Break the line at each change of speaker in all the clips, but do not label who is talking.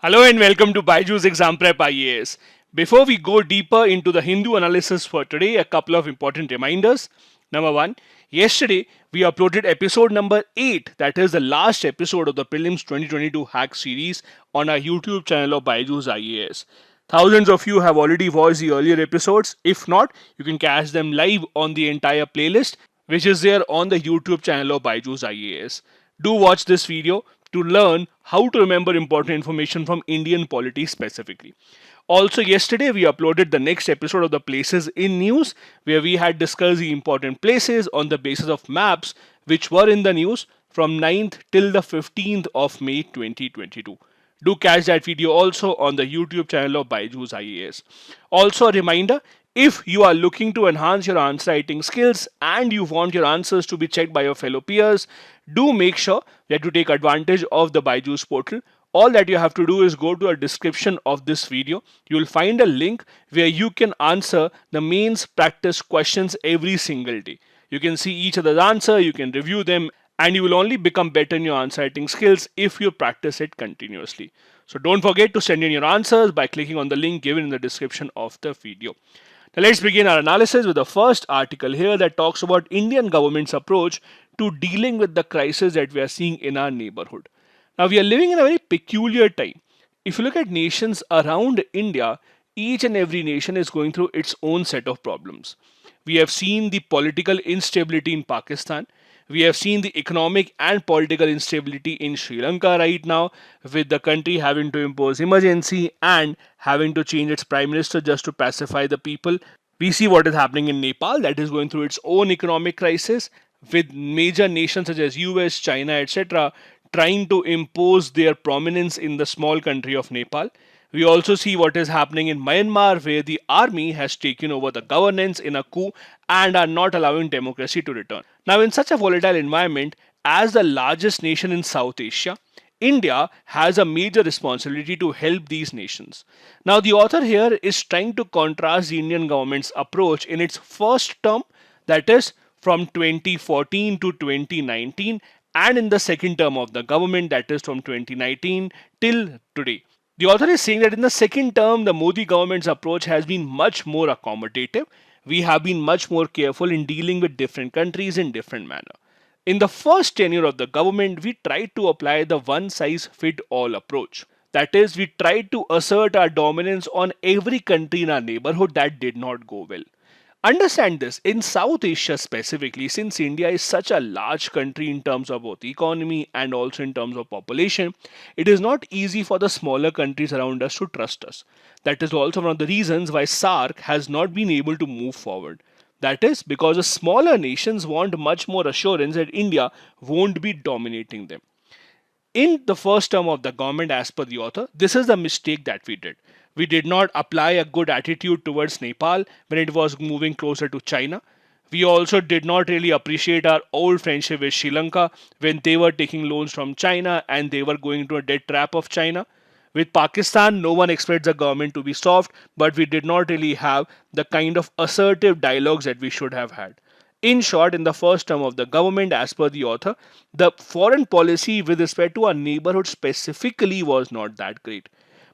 Hello and welcome to BYJU'S Exam Prep IAS. Before we go deeper into the Hindu analysis for today, a couple of important reminders. Number one, yesterday we uploaded episode number 8, that is the last episode of the Prelims 2022 hack series on our YouTube channel of BYJU'S IAS. Thousands of you have already watched the earlier episodes. If not, you can catch them live on the entire playlist, which is there on the YouTube channel of BYJU'S IAS. Do watch this video to learn how to remember important information from Indian polity specifically. Also, yesterday we uploaded the next episode of the Places in News, where we had discussed the important places on the basis of maps which were in the news from 9th till the 15th of May 2022. Do catch that video also on the YouTube channel of BYJU'S IAS. Also, a reminder, if you are looking to enhance your answer writing skills and you want your answers to be checked by your fellow peers, do make sure that you take advantage of the BYJU'S portal. All that you have to do is go to a description of this video. You will find a link where you can answer the mains practice questions every single day. You can see each other's answer, you can review them, and you will only become better in your answer writing skills if you practice it continuously. So don't forget to send in your answers by clicking on the link given in the description of the video. Now let's begin our analysis with the first article here that talks about Indian government's approach to dealing with the crisis that we are seeing in our neighborhood. Now we are living in a very peculiar time. If you look at nations around India, each and every nation is going through its own set of problems. We have seen the political instability in Pakistan. We have seen the economic and political instability in Sri Lanka right now, with the country having to impose emergency and having to change its prime minister just to pacify the people. We see what is happening in Nepal, that is going through its own economic crisis, with major nations such as US, China, etc., trying to impose their prominence in the small country of Nepal. We also see what is happening in Myanmar, where the army has taken over the governance in a coup and are not allowing democracy to return. Now, in such a volatile environment, as the largest nation in South Asia, India has a major responsibility to help these nations. Now, the author here is trying to contrast the Indian government's approach in its first term, that is, from 2014 to 2019, and in the second term of the government, that is from 2019 till today. The author is saying that in the second term, the Modi government's approach has been much more accommodative. We have been much more careful in dealing with different countries in different manner. In the first tenure of the government, we tried to apply the one size fit all approach. That is, we tried to assert our dominance on every country in our neighborhood. That did not go well. Understand this, in South Asia specifically, since India is such a large country in terms of both economy and also in terms of population, it is not easy for the smaller countries around us to trust us. That is also one of the reasons why SAARC has not been able to move forward. That is because the smaller nations want much more assurance that India won't be dominating them. In the first term of the government, as per the author, this is the mistake that we did. We did not apply a good attitude towards Nepal when it was moving closer to China. We also did not really appreciate our old friendship with Sri Lanka when they were taking loans from China and they were going into a debt trap of China. With Pakistan, no one expects the government to be soft, but we did not really have the kind of assertive dialogues that we should have had. In short, in the first term of the government, as per the author, the foreign policy with respect to our neighborhood specifically was not that great.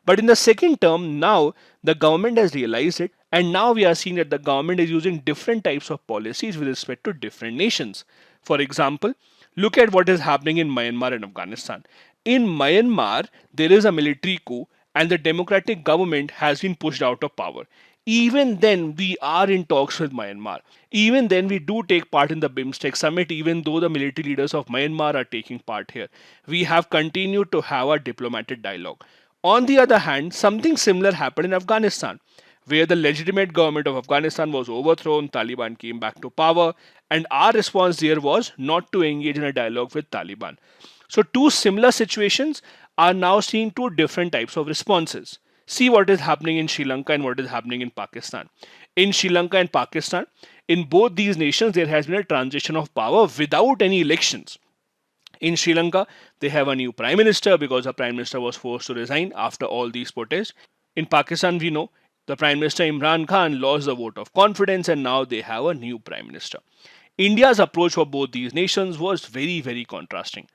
But in the second term, now the government has realized it, and now we are seeing that the government is using different types of policies with respect to different nations. For example, look at what is happening in Myanmar and Afghanistan. In Myanmar, there is a military coup, and the democratic government has been pushed out of power. Even then, we are in talks with Myanmar. Even then, we do take part in the BIMSTEC summit, even though the military leaders of Myanmar are taking part here. We have continued to have a diplomatic dialogue. On the other hand, something similar happened in Afghanistan, where the legitimate government of Afghanistan was overthrown, Taliban came back to power, and our response there was not to engage in a dialogue with Taliban. So, two similar situations are now seeing two different types of responses. See what is happening in Sri Lanka and what is happening in Pakistan. In Sri Lanka and Pakistan, in both these nations, there has been a transition of power without any elections. In Sri Lanka, they have a new prime minister because the prime minister was forced to resign after all these protests. In Pakistan, we know the prime minister Imran Khan lost the vote of confidence and now they have a new prime minister. India's approach for both these nations was very, very contrasting.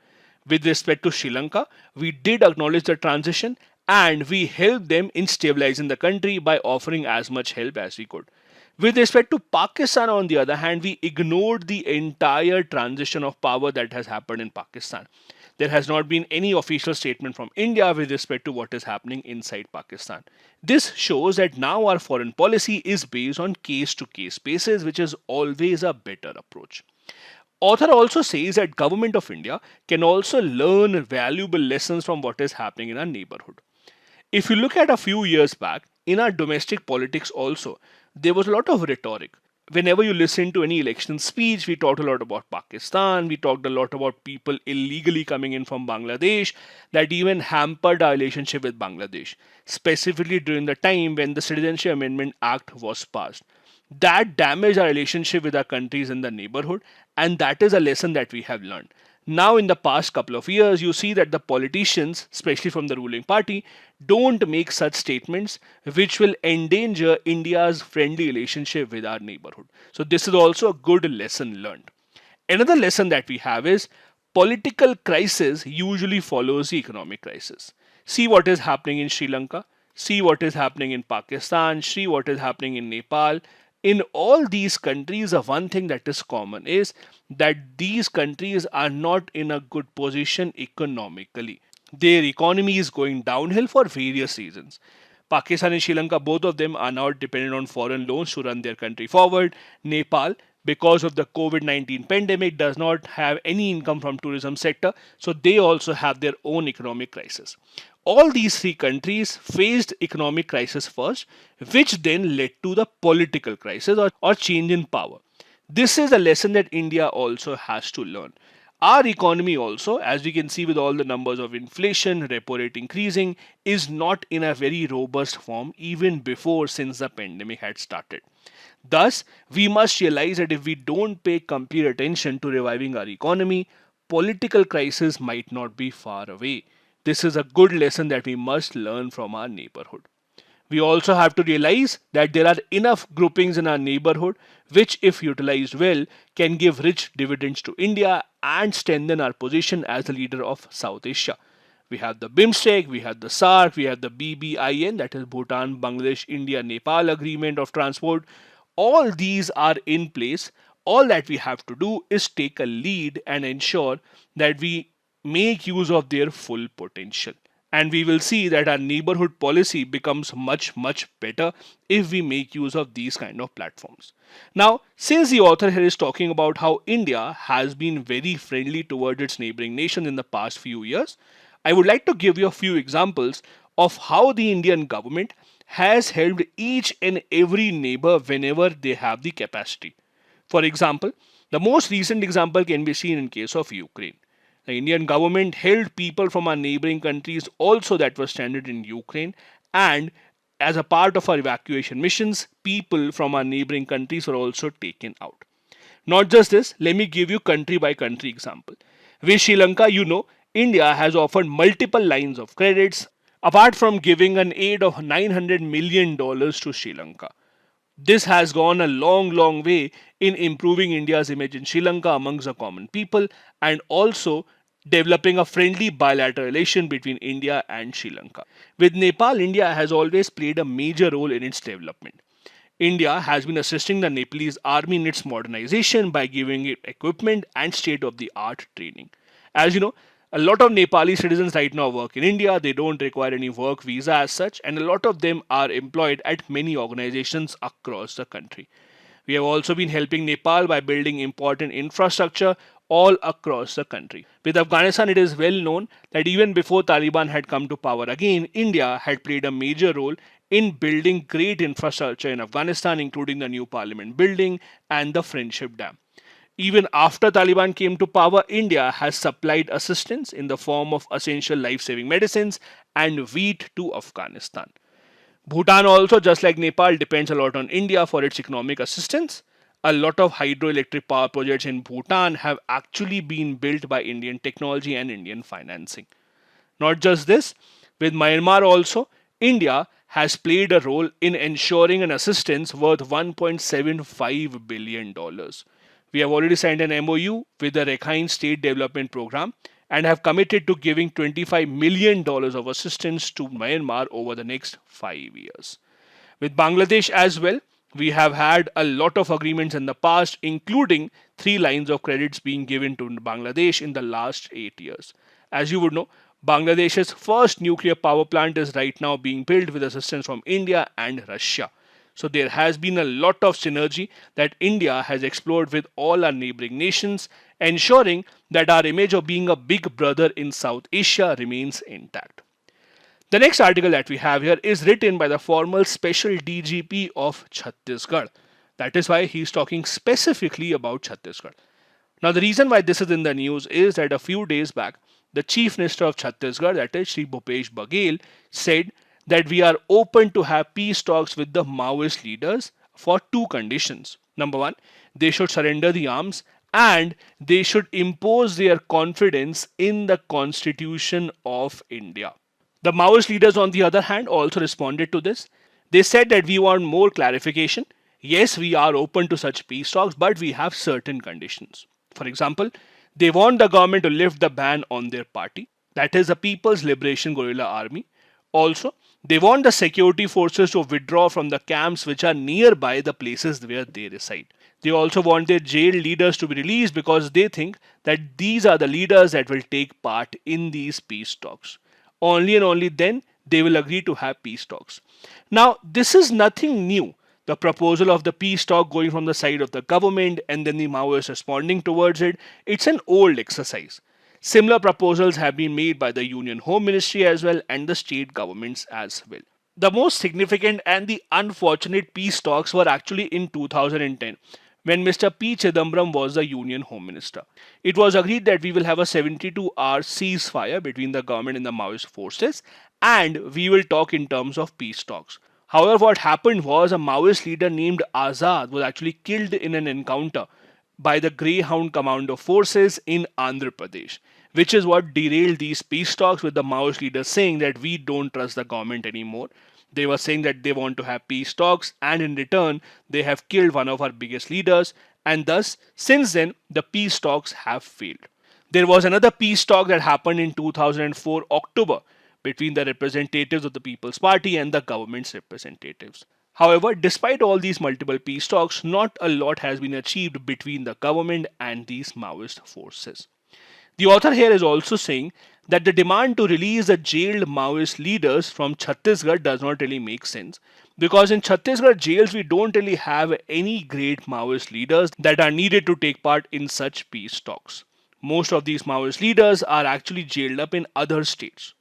With respect to Sri Lanka, we did acknowledge the transition and we helped them in stabilizing the country by offering as much help as we could. With respect to Pakistan, on the other hand, we ignored the entire transition of power that has happened in Pakistan. There has not been any official statement from India with respect to what is happening inside Pakistan. This shows that now our foreign policy is based on case to case basis, which is always a better approach. Author also says that government of India can also learn valuable lessons from what is happening in our neighborhood. If you look at a few years back, in our domestic politics also, there was a lot of rhetoric. Whenever you listen to any election speech, we talked a lot about Pakistan, we talked a lot about people illegally coming in from Bangladesh, that even hampered our relationship with Bangladesh, specifically during the time when the Citizenship Amendment Act was passed. That damaged our relationship with our countries in the neighborhood, and that is a lesson that we have learned. Now, in the past couple of years, you see that the politicians, especially from the ruling party, don't make such statements which will endanger India's friendly relationship with our neighborhood. So, this is also a good lesson learned. Another lesson that we have is political crisis usually follows the economic crisis. See what is happening in Sri Lanka, see what is happening in Pakistan, see what is happening in Nepal. In all these countries, the one thing that is common is that these countries are not in a good position economically. Their economy is going downhill for various reasons. Pakistan and Sri Lanka, both of them are now dependent on foreign loans to run their country forward. Nepal, because of the COVID-19 pandemic, does not have any income from tourism sector, so they also have their own economic crisis. All these three countries faced economic crisis first, which then led to the political crisis or change in power. This is a lesson that India also has to learn. Our economy also, as we can see with all the numbers of inflation, repo rate increasing, is not in a very robust form even before since the pandemic had started. Thus, we must realize that if we don't pay complete attention to reviving our economy, political crisis might not be far away. This is a good lesson that we must learn from our neighborhood. We also have to realize that there are enough groupings in our neighborhood which, if utilized well, can give rich dividends to India and strengthen our position as the leader of South Asia. We have the BIMSTEC, we have the SAARC, we have the BBIN, that is Bhutan, Bangladesh, India, Nepal Agreement of Transport. All these are in place. All that we have to do is take a lead and ensure that we make use of their full potential. And we will see that our neighborhood policy becomes much better if we make use of these kind of platforms. Now, since the author here is talking about how India has been very friendly towards its neighboring nations in the past few years, I would like to give you a few examples of how the Indian government has helped each and every neighbor whenever they have the capacity. For example, the most recent example can be seen in case of Ukraine. The Indian government held people from our neighboring countries also that were stranded in Ukraine, and as a part of our evacuation missions, people from our neighboring countries were also taken out. Not just this, let me give you country by country example. With Sri Lanka, India has offered multiple lines of credits apart from giving an aid of $900 million to Sri Lanka. This has gone a long way in improving India's image in Sri Lanka amongst the common people and also developing a friendly bilateral relation between India and Sri Lanka. With Nepal, India has always played a major role in its development. India has been assisting the Nepalese army in its modernization by giving it equipment and state-of-the-art training. As you know, a lot of Nepali citizens right now work in India. They don't require any work visa as such, and a lot of them are employed at many organizations across the country. We have also been helping Nepal by building important infrastructure all across the country. With Afghanistan, it is well known that even before Taliban had come to power again, India had played a major role in building great infrastructure in Afghanistan, including the new parliament building and the Friendship Dam. Even after Taliban came to power, India has supplied assistance in the form of essential life-saving medicines and wheat to Afghanistan. Bhutan also, just like Nepal, depends a lot on India for its economic assistance. A lot of hydroelectric power projects in Bhutan have actually been built by Indian technology and Indian financing. Not just this, with Myanmar also, India has played a role in ensuring an assistance worth $1.75 billion. We have already signed an MOU with the Rakhine State Development Program, and have committed to giving $25 million of assistance to Myanmar over the next 5 years. With Bangladesh as well, we have had a lot of agreements in the past, including 3 lines of credits being given to Bangladesh in the last 8 years. As you would know, Bangladesh's first nuclear power plant is right now being built with assistance from India and Russia. So there has been a lot of synergy that India has explored with all our neighboring nations, ensuring that our image of being a big brother in South Asia remains intact. The next article that we have here is written by the former Special DGP of Chhattisgarh. That is why he's talking specifically about Chhattisgarh. Now, the reason why this is in the news is that a few days back, the Chief Minister of Chhattisgarh, that is Shri Bhupesh Baghel, said that we are open to have peace talks with the Maoist leaders for 2 conditions. Number one, they should surrender the arms and they should impose their confidence in the Constitution of India. The Maoist leaders, on the other hand, also responded to this. They said that we want more clarification. Yes, we are open to such peace talks, but we have certain conditions. For example, they want the government to lift the ban on their party, that is the People's Liberation Guerrilla Army. Also, they want the security forces to withdraw from the camps which are nearby the places where they reside. They also want their jailed leaders to be released because they think that these are the leaders that will take part in these peace talks. Only and only then they will agree to have peace talks. Now, this is nothing new. The proposal of the peace talk going from the side of the government and then the Maoists responding towards it, it's an old exercise. Similar proposals have been made by the Union Home Ministry as well and the state governments as well. The most significant and the unfortunate peace talks were actually in 2010 when Mr. P. Chidambaram was the Union Home Minister. It was agreed that we will have a 72-hour ceasefire between the government and the Maoist forces and we will talk in terms of peace talks. However, what happened was a Maoist leader named Azad was actually killed in an encounter by the Greyhound Commando forces in Andhra Pradesh, which is what derailed these peace talks, with the Maoist leaders saying that we don't trust the government anymore. They were saying that they want to have peace talks, and in return, they have killed one of our biggest leaders, and thus, since then, the peace talks have failed. There was another peace talk that happened in 2004 October between the representatives of the People's Party and the government's representatives. However, despite all these multiple peace talks, not a lot has been achieved between the government and these Maoist forces. The author here is also saying that the demand to release the jailed Maoist leaders from Chhattisgarh does not really make sense, because in Chhattisgarh jails we don't really have any great Maoist leaders that are needed to take part in such peace talks. Most of these Maoist leaders are actually jailed up in other states.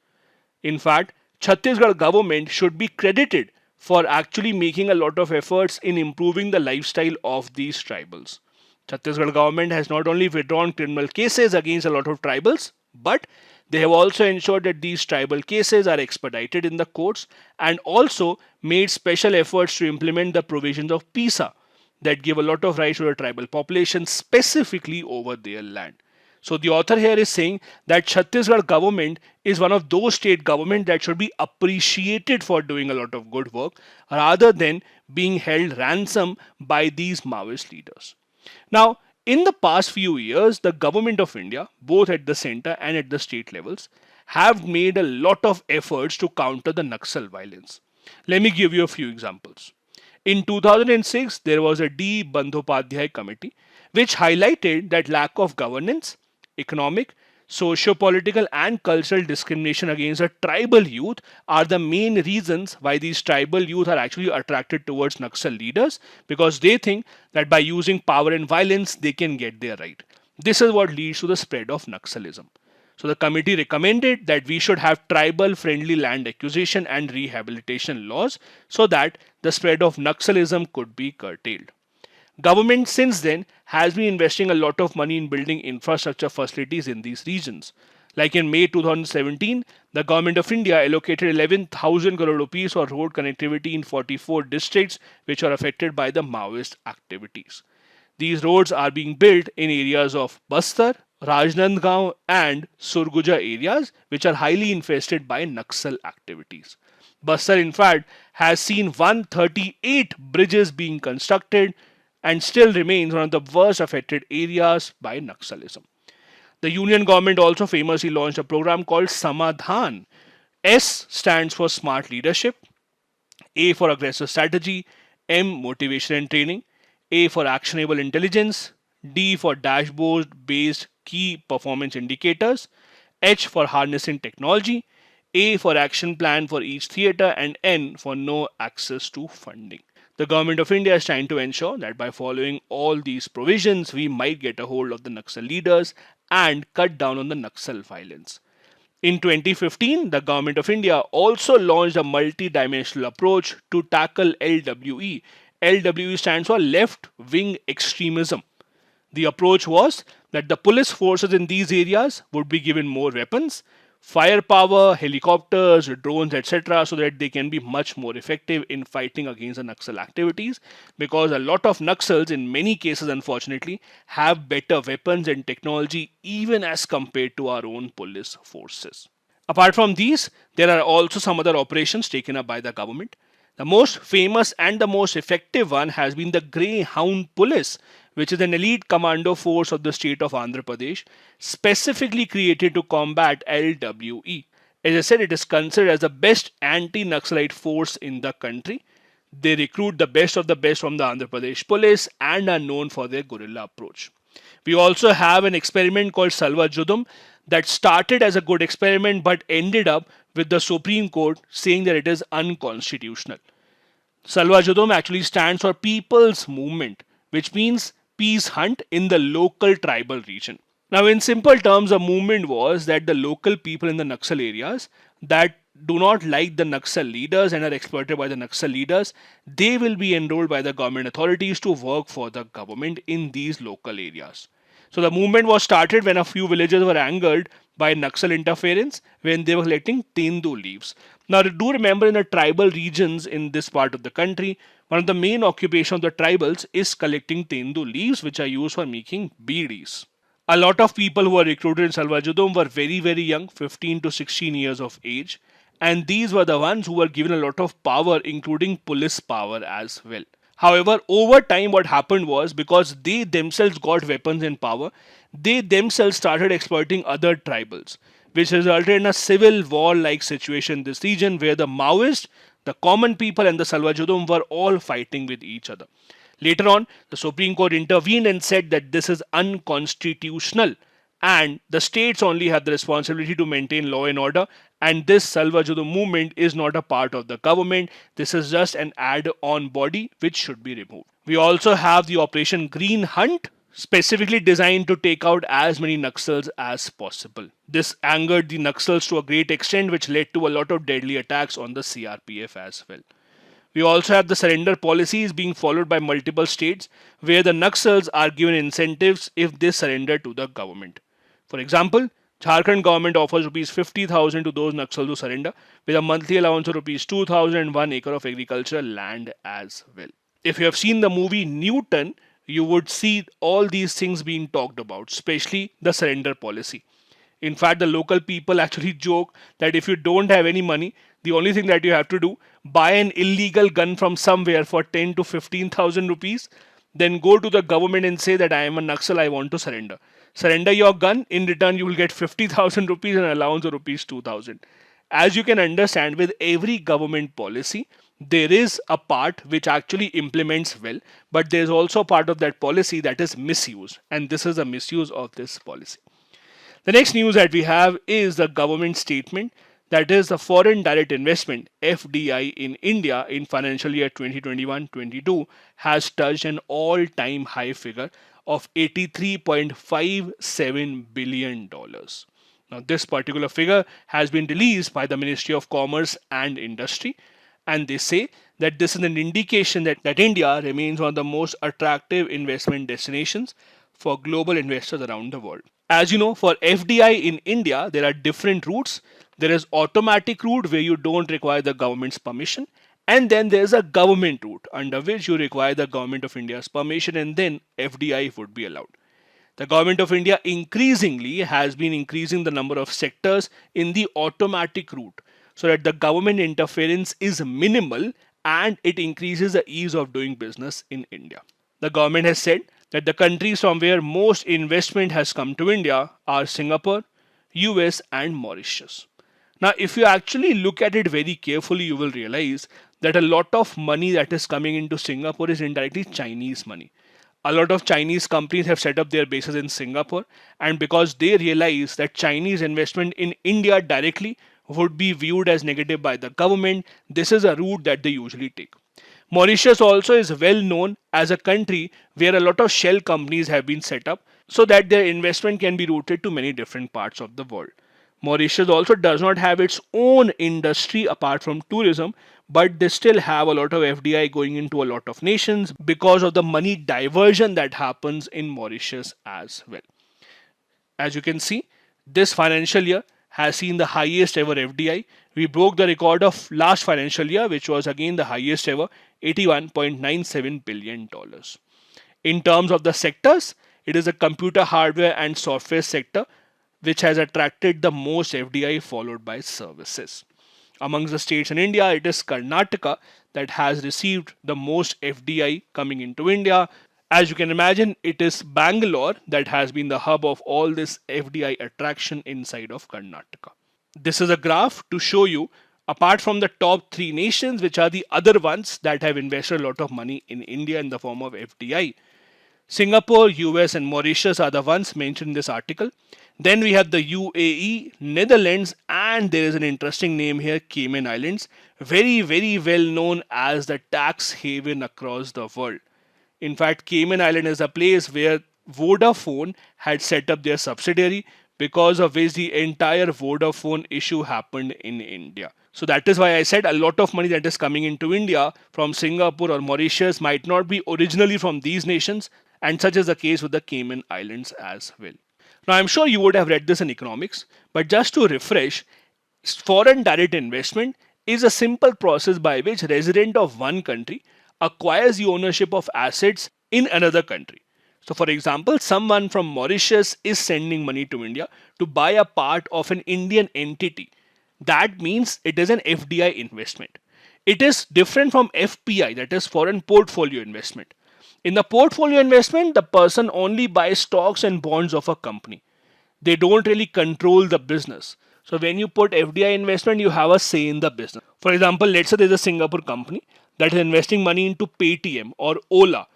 In fact, Chhattisgarh government should be credited for actually making a lot of efforts in improving the lifestyle of these tribals. Chhattisgarh government has not only withdrawn criminal cases against a lot of tribals, but they have also ensured that these tribal cases are expedited in the courts and also made special efforts to implement the provisions of PISA that give a lot of rights to the tribal population specifically over their land. So the author here is saying that Chhattisgarh government is one of those state governments that should be appreciated for doing a lot of good work rather than being held ransom by these Maoist leaders. Now, in the past few years, the government of India, both at the center and at the state levels, have made a lot of efforts to counter the Naxal violence. Let me give you a few examples. In 2006, there was a D. Bandhopadhyay committee which highlighted that lack of governance, economic, socio-political and cultural discrimination against the tribal youth are the main reasons why these tribal youth are actually attracted towards Naxal leaders, because they think that by using power and violence they can get their right. This is what leads to the spread of Naxalism. So the committee recommended that we should have tribal friendly land acquisition and rehabilitation laws so that the spread of Naxalism could be curtailed. Government since then has been investing a lot of money in building infrastructure facilities in these regions. Like in May 2017, the government of India allocated 11,000 crore rupees for road connectivity in 44 districts which are affected by the Maoist activities. These roads are being built in areas of Bastar, Rajnandgaon and Surguja areas which are highly infested by Naxal activities. Bastar in fact has seen 138 bridges being constructed and still remains one of the worst affected areas by Naxalism. The union government also famously launched a program called Samadhan. S stands for smart leadership, A for aggressive strategy, M motivation and training, A for actionable intelligence, D for dashboard based key performance indicators, H for harnessing technology, A for action plan for each theatre, and N for no access to funding. The government of India is trying to ensure that by following all these provisions, we might get a hold of the Naxal leaders and cut down on the Naxal violence. In 2015, the Government of India also launched a multi-dimensional approach to tackle LWE. LWE stands for left wing extremism. The approach was that the police forces in these areas would be given more weapons, firepower, helicopters, drones, etc., so that they can be much more effective in fighting against the Naxal activities. Because a lot of Naxals, in many cases, unfortunately, have better weapons and technology even as compared to our own police forces. Apart from these, there are also some other operations taken up by the government. The most famous and the most effective one has been the Greyhound Police, which is an elite commando force of the state of Andhra Pradesh, specifically created to combat LWE. As I said, it is considered as the best anti-Naxalite force in the country. They recruit the best of the best from the Andhra Pradesh police and are known for their guerrilla approach. We also have an experiment called Salva Judum that started as a good experiment but ended up with the Supreme Court saying that it is unconstitutional. Salva Judum actually stands for People's Movement, which means peace hunt in the local tribal region. Now, in simple terms, the movement was that the local people in the Naxal areas that do not like the Naxal leaders and are exploited by the Naxal leaders, they will be enrolled by the government authorities to work for the government in these local areas. So the movement was started when a few villagers were angered by Naxal interference when they were collecting tendu leaves. Now do remember, in the tribal regions in this part of the country, one of the main occupations of the tribals is collecting tendu leaves, which are used for making beedis. A lot of people who were recruited in Salvajudum were very, very young, 15 to 16 years of age. And these were the ones who were given a lot of power, including police power as well. However, over time, what happened was because they themselves got weapons and power, they themselves started exploiting other tribals, which resulted in a civil war like situation in this region where the Maoists, the common people, and the Salvajudum were all fighting with each other. Later on, the Supreme Court intervened and said that this is unconstitutional and the states only have the responsibility to maintain law and order, and this Salvajudum movement is not a part of the government. This is just an add-on body which should be removed. We also have the Operation Green Hunt, specifically designed to take out as many Naxals as possible. This angered the Naxals to a great extent, which led to a lot of deadly attacks on the CRPF as well. We also have the surrender policies being followed by multiple states where the Naxals are given incentives if they surrender to the government. For example, Jharkhand government offers rupees 50,000 to those Naxals who surrender with a monthly allowance of rupees 2,000 and 1 acre of agricultural land as well. If you have seen the movie Newton, you would see all these things being talked about, especially the surrender policy. In fact, the local people actually joke that if you don't have any money, the only thing that you have to do, buy an illegal gun from somewhere for 10 to 15,000 rupees, then go to the government and say that I am a Naxal, I want to surrender. Surrender your gun, in return you will get 50,000 rupees and allowance of rupees 2,000. As you can understand, with every government policy, there is a part which actually implements well, but there is also a part of that policy that is misused, and this is a misuse of this policy. The next news that we have is the government statement, that is the foreign direct investment FDI in India in financial year 2021-22 has touched an all-time high figure of $83.57 billion. Now this particular figure has been released by the Ministry of Commerce and Industry, and they say that this is an indication that India remains one of the most attractive investment destinations for global investors around the world. As you know, for FDI in India, there are different routes. There is automatic route where you don't require the government's permission. And then there's a government route under which you require the government of India's permission, and then FDI would be allowed. The government of India increasingly has been increasing the number of sectors in the automatic route so that the government interference is minimal and it increases the ease of doing business in India. The government has said that the countries from where most investment has come to India are Singapore, US, and Mauritius. Now, if you actually look at it very carefully, you will realize that a lot of money that is coming into Singapore is indirectly Chinese money. A lot of Chinese companies have set up their bases in Singapore, and because they realize that Chinese investment in India directly would be viewed as negative by the government, this is a route that they usually take. Mauritius also is well known as a country where a lot of shell companies have been set up so that their investment can be routed to many different parts of the world. Mauritius also does not have its own industry apart from tourism, but they still have a lot of FDI going into a lot of nations because of the money diversion that happens in Mauritius as well. As you can see, this financial year has seen the highest ever FDI. We broke the record of last financial year, which was again the highest ever, $81.97 billion. In terms of the sectors, it is the computer hardware and software sector which has attracted the most FDI, followed by services. Amongst the states in India, it is Karnataka that has received the most FDI coming into India. As you can imagine, it is Bangalore that has been the hub of all this FDI attraction inside of Karnataka. This is a graph to show you, apart from the top three nations, which are the other ones that have invested a lot of money in India in the form of FDI. Singapore, US, and Mauritius are the ones mentioned in this article. Then we have the UAE, Netherlands, and there is an interesting name here, Cayman Islands, very, very well known as the tax haven across the world. In fact, Cayman Island is a place where Vodafone had set up their subsidiary, because of which the entire Vodafone issue happened in India. So that is why I said a lot of money that is coming into India from Singapore or Mauritius might not be originally from these nations, and such is the case with the Cayman Islands as well. Now, I'm sure you would have read this in economics, but just to refresh, foreign direct investment is a simple process by which resident of one country acquires the ownership of assets in another country. So, for example, someone from Mauritius is sending money to India to buy a part of an Indian entity. That means it is an FDI investment. It is different from FPI, that is foreign portfolio investment. In the portfolio investment, the person only buys stocks and bonds of a company. They don't really control the business. So when you put FDI investment, you have a say in the business. For example, let's say there's a Singapore company that is investing money into Paytm or Ola.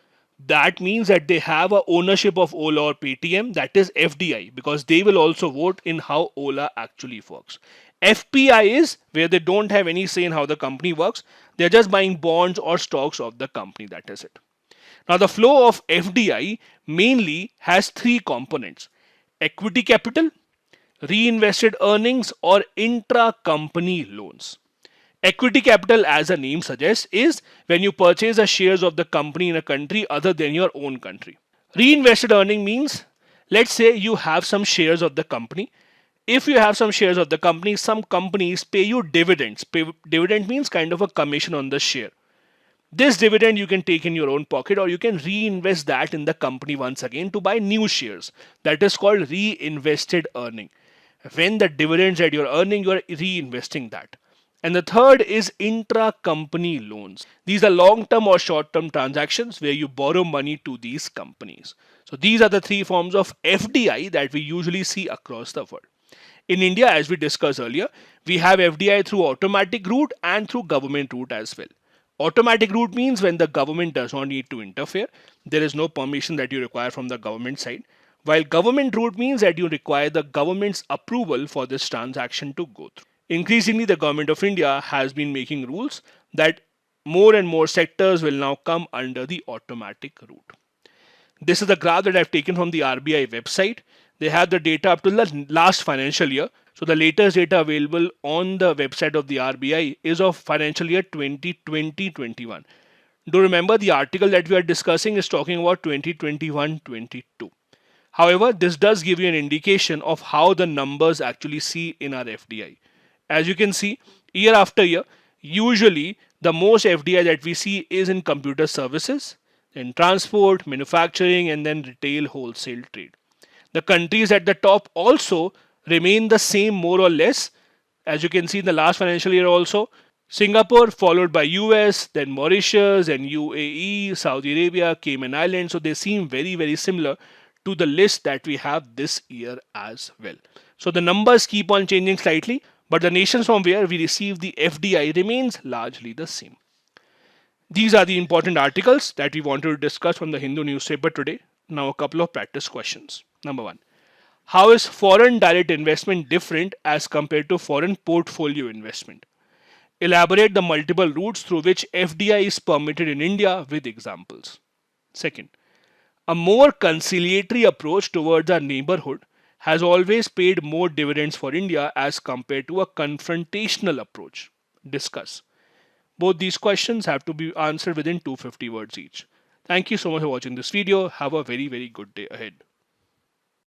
That means that they have a ownership of Ola or Paytm, that is FDI, because they will also vote in how Ola actually works. FPI is where they don't have any say in how the company works. They're just buying bonds or stocks of the company. That is it. Now, the flow of FDI mainly has three components: equity capital, reinvested earnings, or intra-company loans. Equity capital, as the name suggests, is when you purchase the shares of the company in a country other than your own country. Reinvested earning means, let's say you have some shares of the company. If you have some shares of the company, some companies pay you dividends. Dividend means kind of a commission on the share. This dividend you can take in your own pocket, or you can reinvest that in the company once again to buy new shares. That is called reinvested earning. When the dividends that you're earning, you're reinvesting that. And the third is intra-company loans. These are long-term or short-term transactions where you borrow money to these companies. So these are the three forms of FDI that we usually see across the world. In India, as we discussed earlier, we have FDI through automatic route and through government route as well. Automatic route means when the government does not need to interfere, there is no permission that you require from the government side. While government route means that you require the government's approval for this transaction to go through. Increasingly, the government of India has been making rules that more and more sectors will now come under the automatic route. This is the graph that I've taken from the RBI website. They have the data up to the last financial year. So the latest data available on the website of the RBI is of financial year 2020-21. Do remember, the article that we are discussing is talking about 2021-22. However, this does give you an indication of how the numbers actually see in our FDI. As you can see, year after year, usually the most FDI that we see is in computer services, in transport, manufacturing, and then retail wholesale trade. The countries at the top also remain the same more or less. As you can see in the last financial year also, Singapore followed by US, then Mauritius and UAE, Saudi Arabia, Cayman Islands. So they seem very, very similar to the list that we have this year as well. So the numbers keep on changing slightly, but the nations from where we receive the FDI remains largely the same. These are the important articles that we wanted to discuss from the Hindu newspaper today. Now, a couple of practice questions. Number one, how is foreign direct investment different as compared to foreign portfolio investment? Elaborate the multiple routes through which FDI is permitted in India with examples. Second, a more conciliatory approach towards our neighborhood has always paid more dividends for India as compared to a confrontational approach. Discuss. Both these questions have to be answered within 250 words each. Thank you so much for watching this video. Have a very, very good day ahead.